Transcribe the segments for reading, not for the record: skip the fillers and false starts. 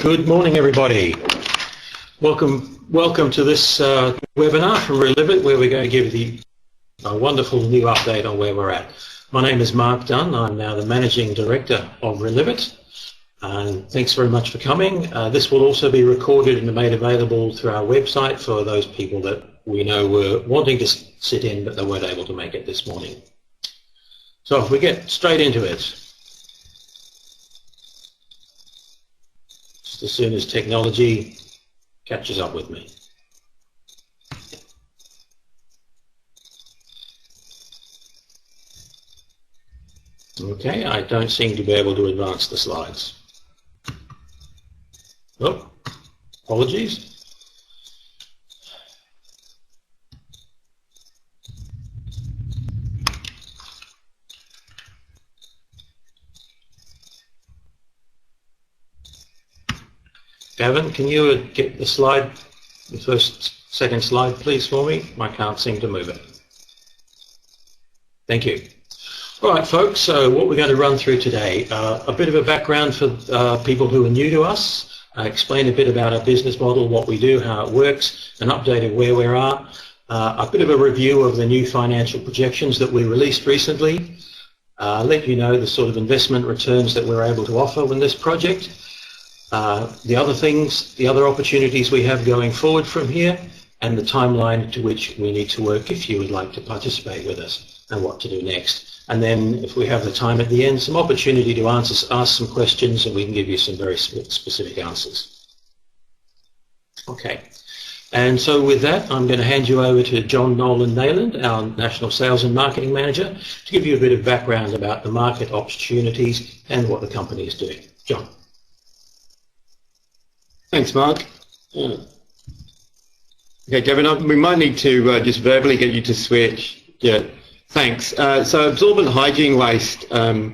Good morning, everybody. Welcome to this webinar from Relivit, where we're going to give you a wonderful new update on where we're at. My name is Mark Dunn. I'm now the Managing Director of Relivit. And thanks very much for coming. This will also be recorded and made available through our website for those people that we know were wanting to sit in, but they weren't able to make it this morning. So if we get straight into it, just as soon as technology catches up with me. Okay, I don't seem to be able to advance the slides. Oh, apologies. Gavin, can you get the slide, the second slide, please, for me? I can't seem to move it. Thank you. All right, folks, so what we're going to run through today, a bit of a background for people who are new to us, explain a bit about our business model, what we do, how it works, an update of where we are, a bit of a review of the new financial projections that we released recently, let you know the sort of investment returns that we're able to offer with this project, the other opportunities we have going forward from here, and the timeline to which we need to work if you would like to participate with us, and what to do next. And then, if we have the time at the end, some opportunity to ask some questions, and we can give you some very specific answers. Okay, and so with that, I'm going to hand you over to John Nolan-Neylan, our National Sales and Marketing Manager, to give you a bit of background about the market opportunities and what the company is doing. John. Thanks, Mark. Okay, Gavin, we might need to just verbally get you to switch. Yeah. Thanks. So absorbent hygiene waste, or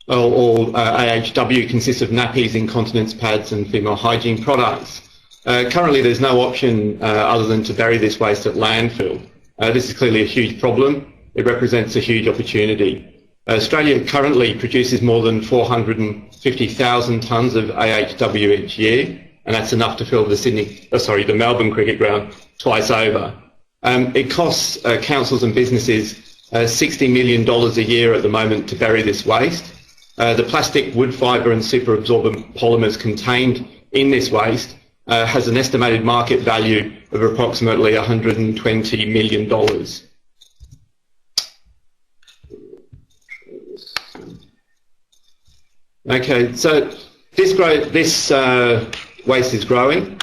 AHW, consists of nappies, incontinence pads and female hygiene products. Currently there's no option other than to bury this waste at landfill. This is clearly a huge problem. It represents a huge opportunity. Australia currently produces more than 450,000 tonnes of AHW each year, and that's enough to fill the Melbourne cricket ground twice over. It costs councils and businesses $60 million a year at the moment to bury this waste. The plastic, wood fibre and superabsorbent polymers contained in this waste has an estimated market value of approximately $120 million. Okay, so this waste is growing.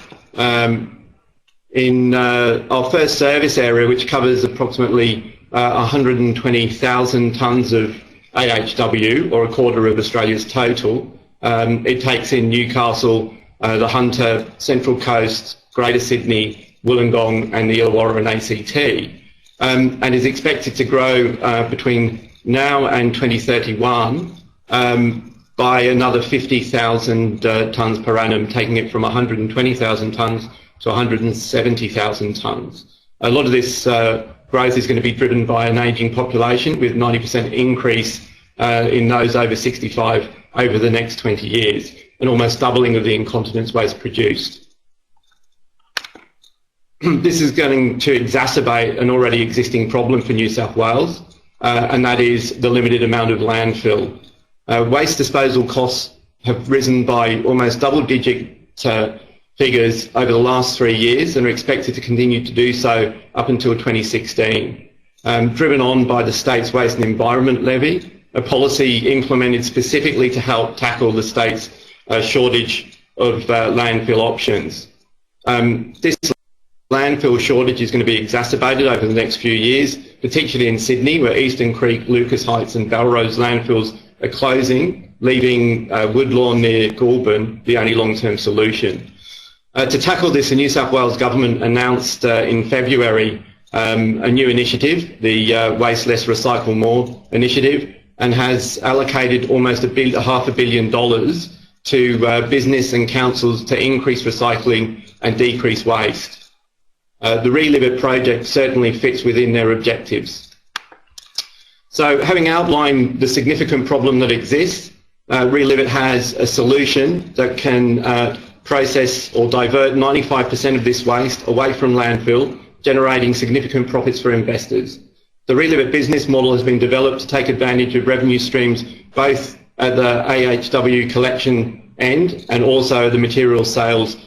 In our first service area, which covers approximately 120,000 tonnes of AHW, or a quarter of Australia's total. It takes in Newcastle, the Hunter, Central Coast, Greater Sydney, Wollongong and the Illawarra and ACT, and is expected to grow between now and 2031 by another 50,000 tonnes per annum, taking it from 120,000 tonnes to 170,000 tonnes. A lot of this growth is going to be driven by an ageing population, with 90% increase in those over 65 over the next 20 years, and almost doubling of the incontinence waste produced. This is going to exacerbate an already existing problem for New South Wales, and that is the limited amount of landfill. Waste disposal costs have risen by almost double-digit figures over the last 3 years and are expected to continue to do so up until 2016. Driven on by the state's Waste and Environment Levy, a policy implemented specifically to help tackle the state's shortage of landfill options. This landfill shortage is going to be exacerbated over the next few years, particularly in Sydney, where Eastern Creek, Lucas Heights and Belrose landfills are closing, leaving Woodlawn near Goulburn the only long-term solution. To tackle this, the New South Wales Government announced in February a new initiative, the Waste Less Recycle More initiative, and has allocated almost $500 million to business and councils to increase recycling and decrease waste. The Relivit project certainly fits within their objectives. So having outlined the significant problem that exists, Relivit has a solution that can process or divert 95% of this waste away from landfill, generating significant profits for investors. The Relivit business model has been developed to take advantage of revenue streams both at the AHW collection end and also the material sales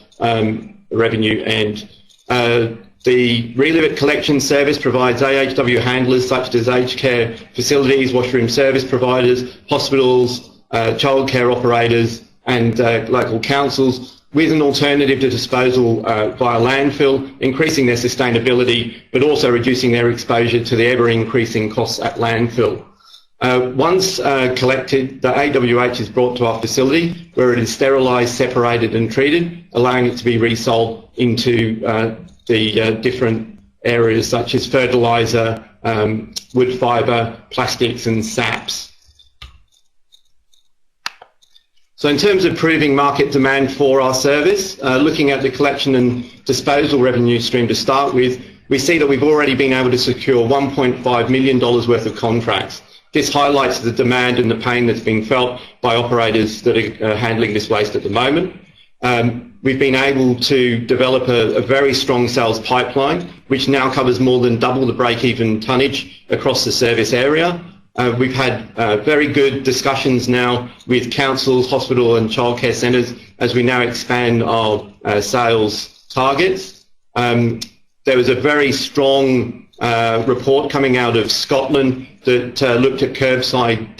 revenue end. The Relivit collection service provides AHW handlers such as aged care facilities, washroom service providers, hospitals, childcare operators and local councils with an alternative to disposal via landfill, increasing their sustainability but also reducing their exposure to the ever-increasing costs at landfill. Once collected, the AWH is brought to our facility where it is sterilised, separated and treated, allowing it to be resold into the different areas such as fertiliser, wood fibre, plastics and saps. So in terms of proving market demand for our service, looking at the collection and disposal revenue stream to start with, we see that we've already been able to secure $1.5 million worth of contracts. This highlights the demand and the pain that's being felt by operators that are handling this waste at the moment. We've been able to develop a very strong sales pipeline, which now covers more than double the break-even tonnage across the service area. We've had very good discussions now with councils, hospital and childcare centres as we now expand our sales targets. There was a very strong report coming out of Scotland that looked at curbside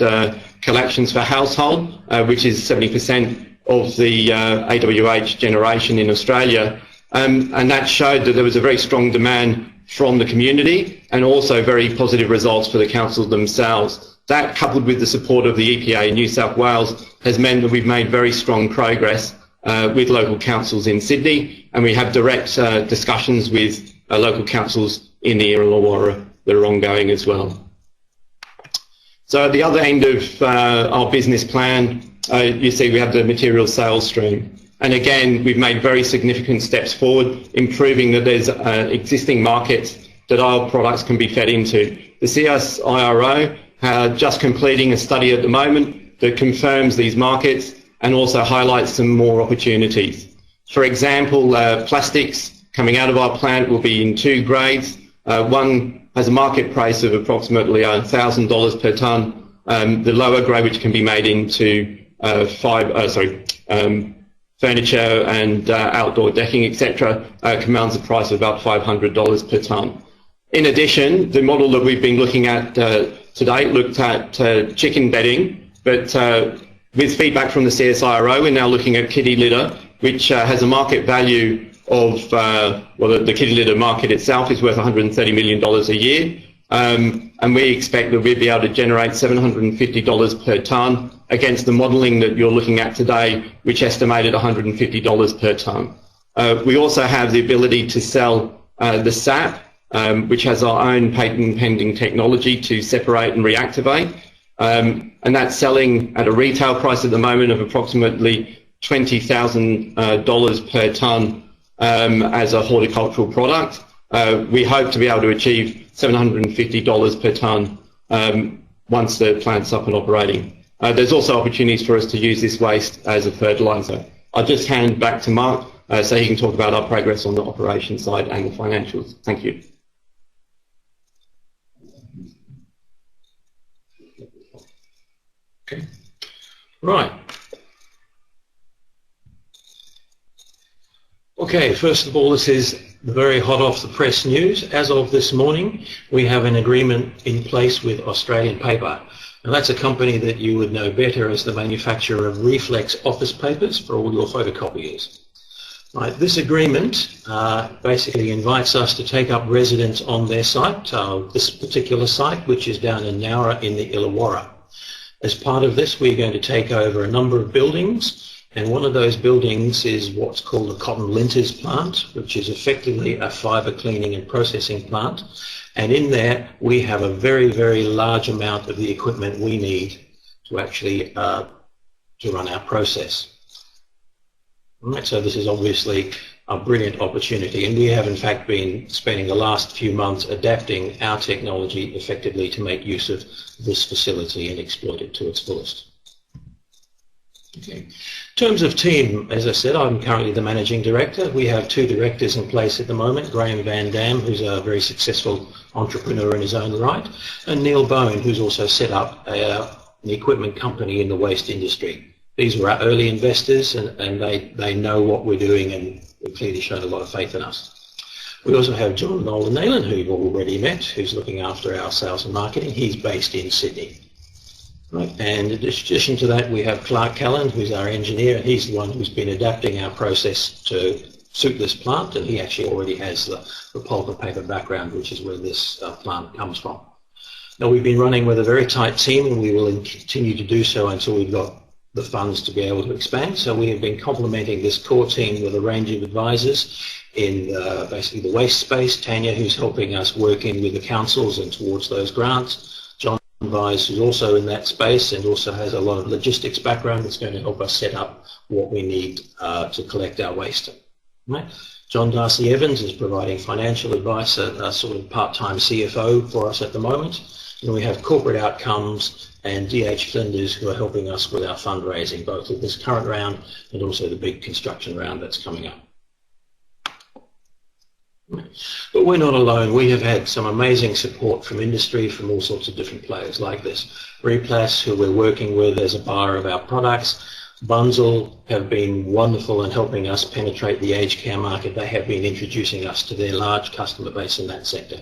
collections for household, which is 70% of the AWH generation in Australia, and that showed that there was a very strong demand from the community and also very positive results for the councils themselves. That, coupled with the support of the EPA in New South Wales, has meant that we've made very strong progress with local councils in Sydney, and we have direct discussions with local councils in the Illawarra that are ongoing as well. So at the other end of our business plan, you see we have the material sales stream. And again, we've made very significant steps forward in proving that there's existing markets that our products can be fed into. The CSIRO are just completing a study at the moment that confirms these markets and also highlights some more opportunities. For example, plastics coming out of our plant will be in two grades. One has a market price of approximately $1,000 per tonne. The lower grade, which can be made into furniture and outdoor decking, etc., commands a price of about $500 per tonne. In addition, the model that we've been looking at to date looked at chicken bedding, but with feedback from the CSIRO, we're now looking at kitty litter, which has a market value of, the kitty litter market itself is worth $130 million a year, and we expect that we'll be able to generate $750 per tonne against the modelling that you're looking at today, which estimated $150 per tonne. We also have the ability to sell the sap, which has our own patent pending technology to separate and reactivate, and that's selling at a retail price at the moment of approximately $20,000 per tonne as a horticultural product. We hope to be able to achieve $750 per tonne once the plant's up and operating. There's also opportunities for us to use this waste as a fertiliser. I'll just hand back to Mark so he can talk about our progress on the operations side and the financials. Thank you. Okay. Right. Okay, first of all, this is very hot off the press news. As of this morning, we have an agreement in place with Australian Paper. And that's a company that you would know better as the manufacturer of reflex office papers for all your photocopiers. Right, this agreement basically invites us to take up residence on their site, this particular site, which is down in Nowra in the Illawarra. As part of this, we're going to take over a number of buildings, and one of those buildings is what's called a cotton linters plant, which is effectively a fibre cleaning and processing plant. And in there, we have a very, very large amount of the equipment we need to actually to run our process. All right, so this is obviously a brilliant opportunity, and we have in fact been spending the last few months adapting our technology effectively to make use of this facility and exploit it to its fullest. Okay. In terms of team, as I said, I'm currently the managing director. We have two directors in place at the moment, Graham Van Dam, who's a very successful entrepreneur in his own right, and Neil Bone, who's also set up an equipment company in the waste industry. These were our early investors, and they know what we're doing, and they've clearly shown a lot of faith in us. We also have John Nolan-Neylan, who you've already met, who's looking after our sales and marketing. He's based in Sydney. Right. And in addition to that, we have Clark Callan, who's our engineer, and he's the one who's been adapting our process to suit this plant, and he actually already has the pulp and paper background, which is where this plant comes from. Now, we've been running with a very tight team, and we will continue to do so until we've got the funds to be able to expand. So we have been complementing this core team with a range of advisors in basically the waste space. Tanya, who's helping us work in with the councils and towards those grants. John Vise, who's also in that space and also has a lot of logistics background, that's going to help us set up what we need to collect our waste. Right. John Darcy Evans is providing financial advice, a sort of part-time CFO for us at the moment. And we have corporate outcomes and DH Flinders, who are helping us with our fundraising, both with this current round and also the big construction round that's coming up. But we're not alone. We have had some amazing support from industry, from all sorts of different players like this. Replas, who we're working with as a buyer of our products. Bunzl have been wonderful in helping us penetrate the aged care market. They have been introducing us to their large customer base in that sector.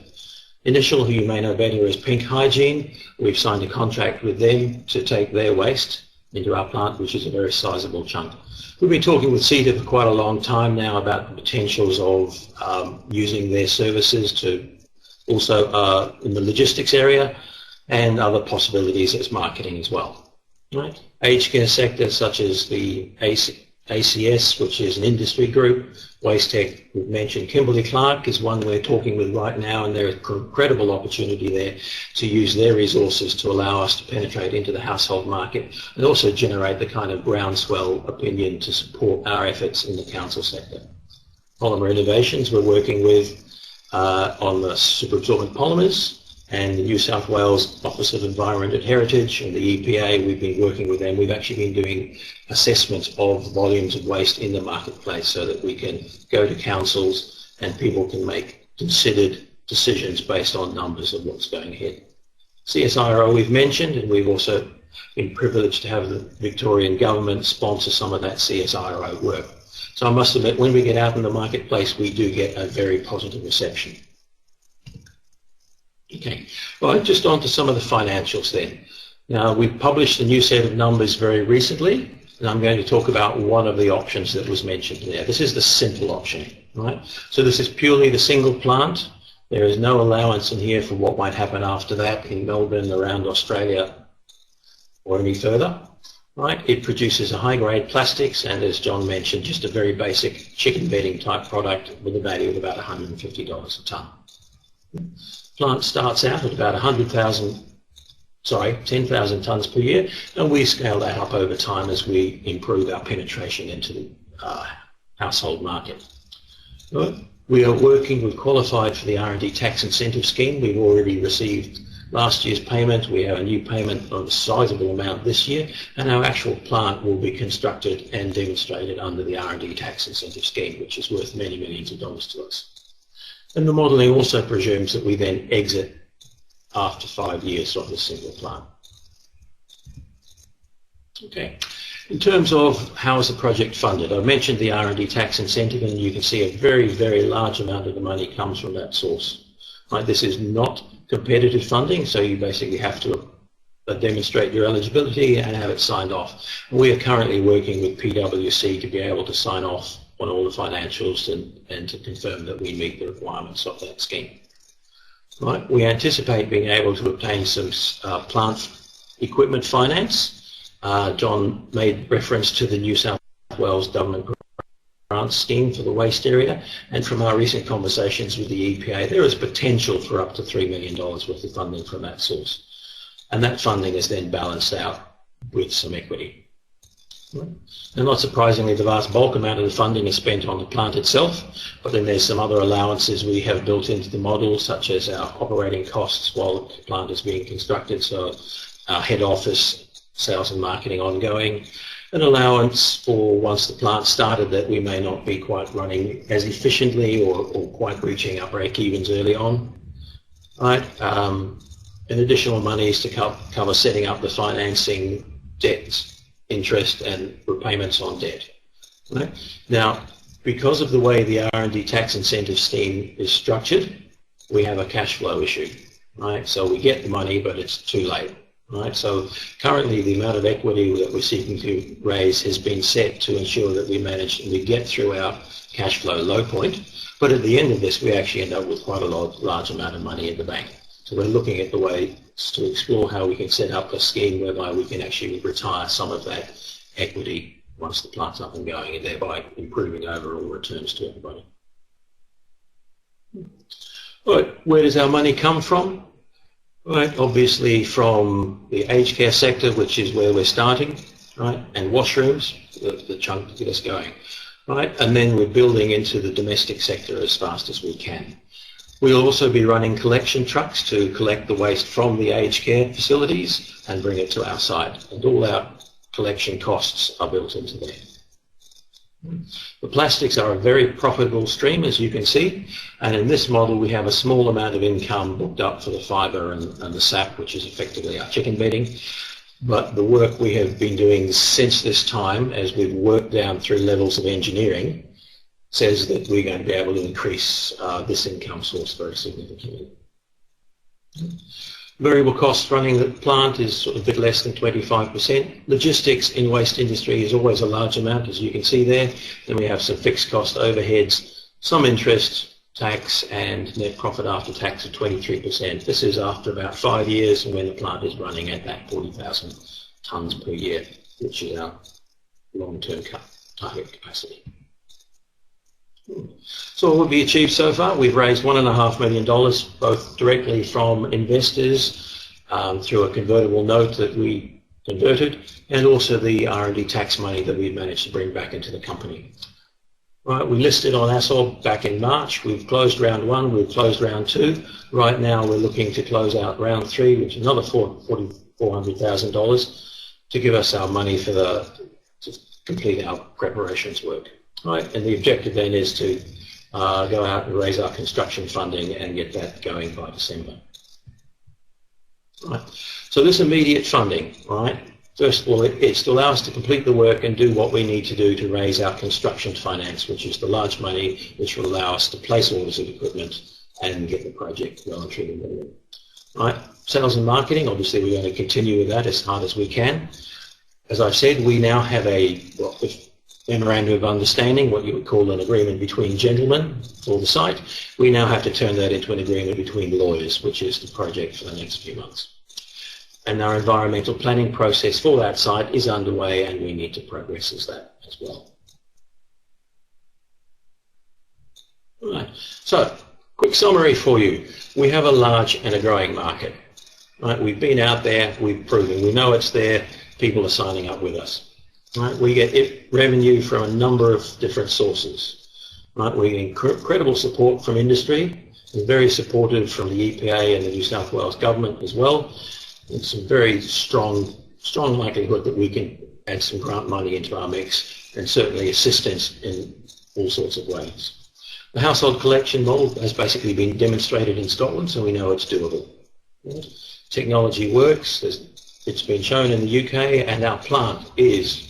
Initial, who you may know better as Pink Hygiene, we've signed a contract with them to take their waste into our plant, which is a very sizable chunk. We've been talking with CETA for quite a long time now about the potentials of using their services to also in the logistics area and other possibilities as marketing as well. Right? Aged care sectors such as the ACS, which is an industry group. Waste Tech, we've mentioned. Kimberly-Clark is one we're talking with right now, and there's an incredible opportunity there to use their resources to allow us to penetrate into the household market and also generate the kind of groundswell opinion to support our efforts in the council sector. Polymer Innovations, we're working with on the superabsorbent polymers, and the New South Wales Office of Environment and Heritage and the EPA, we've been working with them. We've actually been doing assessments of volumes of waste in the marketplace so that we can go to councils and people can make considered decisions based on numbers of what's going ahead. CSIRO we've mentioned, and we've also been privileged to have the Victorian government sponsor some of that CSIRO work. So I must admit, when we get out in the marketplace, we do get a very positive reception. Okay, right, just on to some of the financials then. Now, we've published a new set of numbers very recently, and I'm going to talk about one of the options that was mentioned there. This is the simple option, right? So this is purely the single plant. There is no allowance in here for what might happen after that in Melbourne, around Australia, or any further, right? It produces a high-grade plastics, and as John mentioned, just a very basic chicken bedding type product with a value of about $150 a tonne. Plant starts out at about 10,000 tonnes per year, and we scale that up over time as we improve our penetration into the household market. Right. We are working with qualified for the R&D tax incentive scheme. We've already received last year's payment. We have a new payment of a sizable amount this year, and our actual plant will be constructed and demonstrated under the R&D tax incentive scheme, which is worth many millions of dollars to us. And the modelling also presumes that we then exit after 5 years of the single plant. Okay. In terms of how is the project funded, I mentioned the R&D tax incentive, and you can see a very, very large amount of the money comes from that source. Right? This is not competitive funding, so you basically have to demonstrate your eligibility and have it signed off. We are currently working with PwC to be able to sign off on all the financials and to confirm that we meet the requirements of that scheme. Right. We anticipate being able to obtain some plant equipment finance. John made reference to the New South Wales government grant scheme for the waste area, and from our recent conversations with the EPA, there is potential for up to $3 million worth of funding from that source. And that funding is then balanced out with some equity. And not surprisingly, the vast bulk amount of the funding is spent on the plant itself, but then there's some other allowances we have built into the model, such as our operating costs while the plant is being constructed, so our head office, sales and marketing ongoing, an allowance for once the plant started that we may not be quite running as efficiently or quite reaching our break-evens early on. Right? And additional monies to cover setting up the financing, debt, interest and repayments on debt. Right? Now, because of the way the R&D tax incentive scheme is structured, we have a cash flow issue. Right? So we get the money, but it's too late. Right? So currently the amount of equity that we're seeking to raise has been set to ensure that we manage and we get through our cash flow low point. But at the end of this, we actually end up with quite a large amount of money in the bank. So we're looking at the ways to explore how we can set up a scheme whereby we can actually retire some of that equity once the plant's up and going, and thereby improving overall returns to everybody. All right, where does our money come from? Right, obviously from the aged care sector, which is where we're starting, right, and washrooms, the chunk to get us going, right, and then we're building into the domestic sector as fast as we can. We'll also be running collection trucks to collect the waste from the aged care facilities and bring it to our site, and all our collection costs are built into there. The plastics are a very profitable stream, as you can see, and in this model we have a small amount of income booked up for the fibre and the sap, which is effectively our chicken bedding. But the work we have been doing since this time, as we've worked down through levels of engineering, says that we're going to be able to increase this income source very significantly. Variable costs running the plant is sort of a bit less than 25%. Logistics in waste industry is always a large amount, as you can see there. Then we have some fixed cost overheads, some interest, tax, and net profit after tax of 23%. This is after about 5 years and when the plant is running at that 40,000 tonnes per year, which is our long-term target capacity. So what we've achieved so far, we've raised $1.5 million, both directly from investors through a convertible note that we converted, and also the R&D tax money that we've managed to bring back into the company. Right, we listed on ASOB back in March. We've closed round 1, we've closed round 2. Right now we're looking to close out round 3, which is another $400,000 to give us our money for to complete our preparations work. Right, and the objective then is to go out and raise our construction funding and get that going by December. Right. So this immediate funding, right? First of all, it's to allow us to complete the work and do what we need to do to raise our construction finance, which is the large money which will allow us to place orders of equipment and get the project well and truly moving. Right. Sales and marketing, obviously we're going to continue with that as hard as we can. As I've said, we now have a memorandum of understanding, what you would call an agreement between gentlemen for the site. We now have to turn that into an agreement between lawyers, which is the project for the next few months. And our environmental planning process for that site is underway, and we need to progress that as well. All right. So, quick summary for you. We have a large and a growing market. Right? We've been out there, we've proven, we know it's there, people are signing up with us. Right, we get revenue from a number of different sources. Right, we get incredible support from industry, and very supportive from the EPA and the New South Wales government as well. And some very strong likelihood that we can add some grant money into our mix, and certainly assistance in all sorts of ways. The household collection model has basically been demonstrated in Scotland, so we know it's doable. Technology works. It's been shown in the UK, and our plant is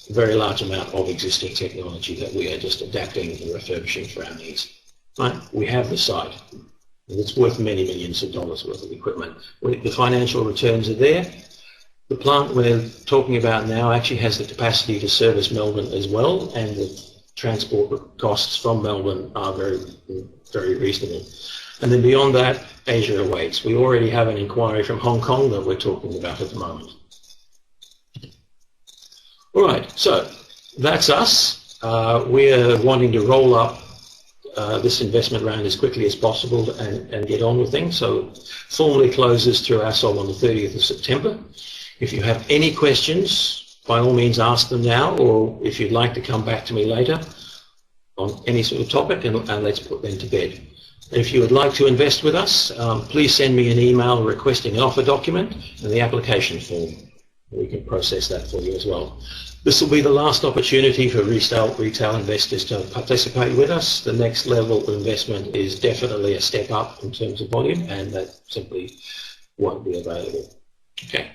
a very large amount of existing technology that we are just adapting and refurbishing for our needs. Right? We have the site, and it's worth many millions of dollars worth of equipment. The financial returns are there. The plant we're talking about now actually has the capacity to service Melbourne as well, and the transport costs from Melbourne are very, very reasonable. And then beyond that, Asia awaits. We already have an inquiry from Hong Kong that we're talking about at the moment. All right, so that's us. We're wanting to roll up this investment round as quickly as possible and get on with things. So formally closes through ASOL on the 30th of September. If you have any questions, by all means ask them now, or if you'd like to come back to me later on any sort of topic, and let's put them to bed. If you would like to invest with us, please send me an email requesting an offer document and the application form. We can process that for you as well. This will be the last opportunity for retail investors to participate with us. The next level of investment is definitely a step up in terms of volume, and that simply won't be available. Okay.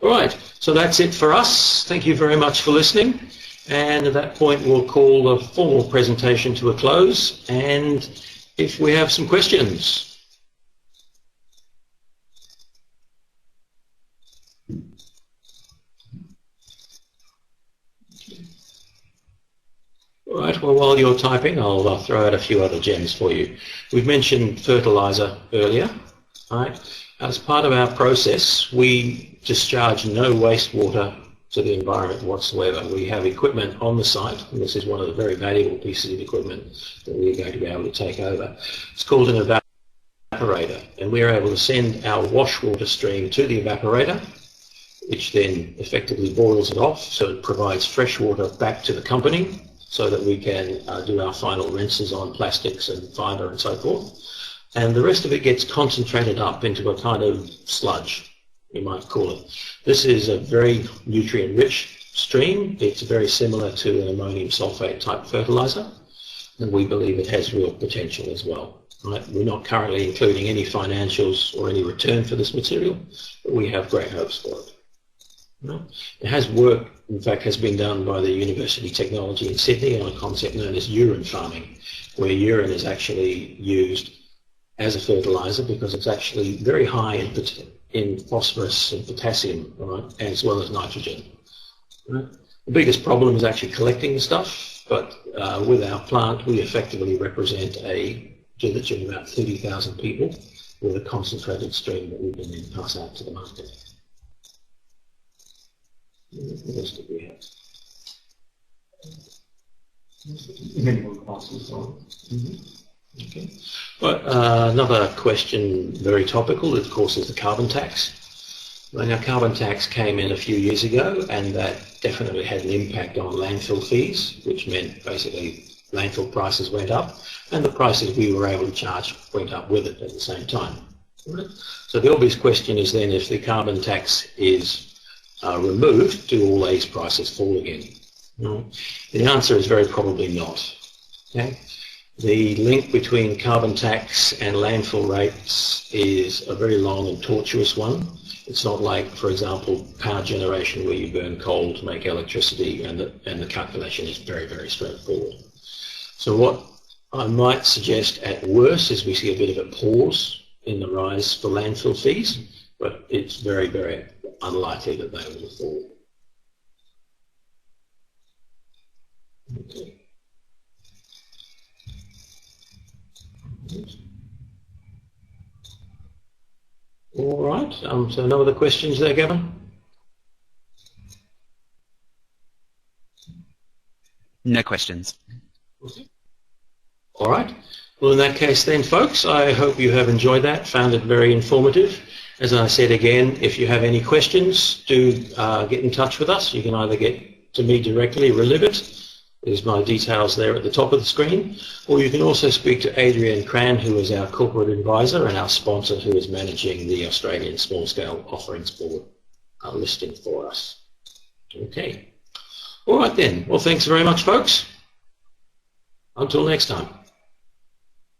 All right, so that's it for us. Thank you very much for listening. And at that point, we'll call the formal presentation to a close. And if we have some questions. All right, well, while you're typing, I'll throw out a few other gems for you. We've mentioned fertilizer earlier. All right. As part of our process, we discharge no wastewater to the environment whatsoever. We have equipment on the site, and this is one of the very valuable pieces of equipment that we're going to be able to take over. It's called an evaporator, and we're able to send our wash water stream to the evaporator, which then effectively boils it off, so it provides fresh water back to the company so that we can do our final rinses on plastics and fibre and so forth. And the rest of it gets concentrated up into a kind of sludge, you might call it. This is a very nutrient-rich stream. It's very similar to an ammonium sulfate type fertilizer, and we believe it has real potential as well. Right? We're not currently including any financials or any return for this material, but we have great hopes for it. Right? It has work, in fact, has been done by the University of Technology in Sydney on a concept known as urine farming, where urine is actually used as a fertilizer because it's actually very high in phosphorus and potassium, right, as well as nitrogen. Right? The biggest problem is actually collecting the stuff, but with our plant we effectively represent a village of about 30,000 people with a concentrated stream that we can then pass out to the market. What else did we have? Minimum cost and so on. Okay. Well, another question, very topical, of course, is the carbon tax. Well, now, carbon tax came in a few years ago, and that definitely had an impact on landfill fees, which meant basically landfill prices went up, and the prices we were able to charge went up with it at the same time. Right? So the obvious question is then, if the carbon tax is removed, do all these prices fall again? No. The answer is very probably not. Okay? The link between carbon tax and landfill rates is a very long and tortuous one. It's not like, for example, power generation where you burn coal to make electricity, and the calculation is very, very straightforward. So what I might suggest at worst is we see a bit of a pause in the rise for landfill fees, but it's very, very unlikely that they will fall. Okay. All right, so no other questions there, Gavin? No questions. Okay. All right, well in that case then folks, I hope you have enjoyed that, found it very informative. As I said again, if you have any questions, do get in touch with us. You can either get to me directly, Relivit, there's my details there at the top of the screen, or you can also speak to Adrian Cran, who is our corporate advisor and our sponsor, who is managing the Australian Small Scale Offerings Board listing for us. Okay. All right then. Well, thanks very much, folks. Until next time.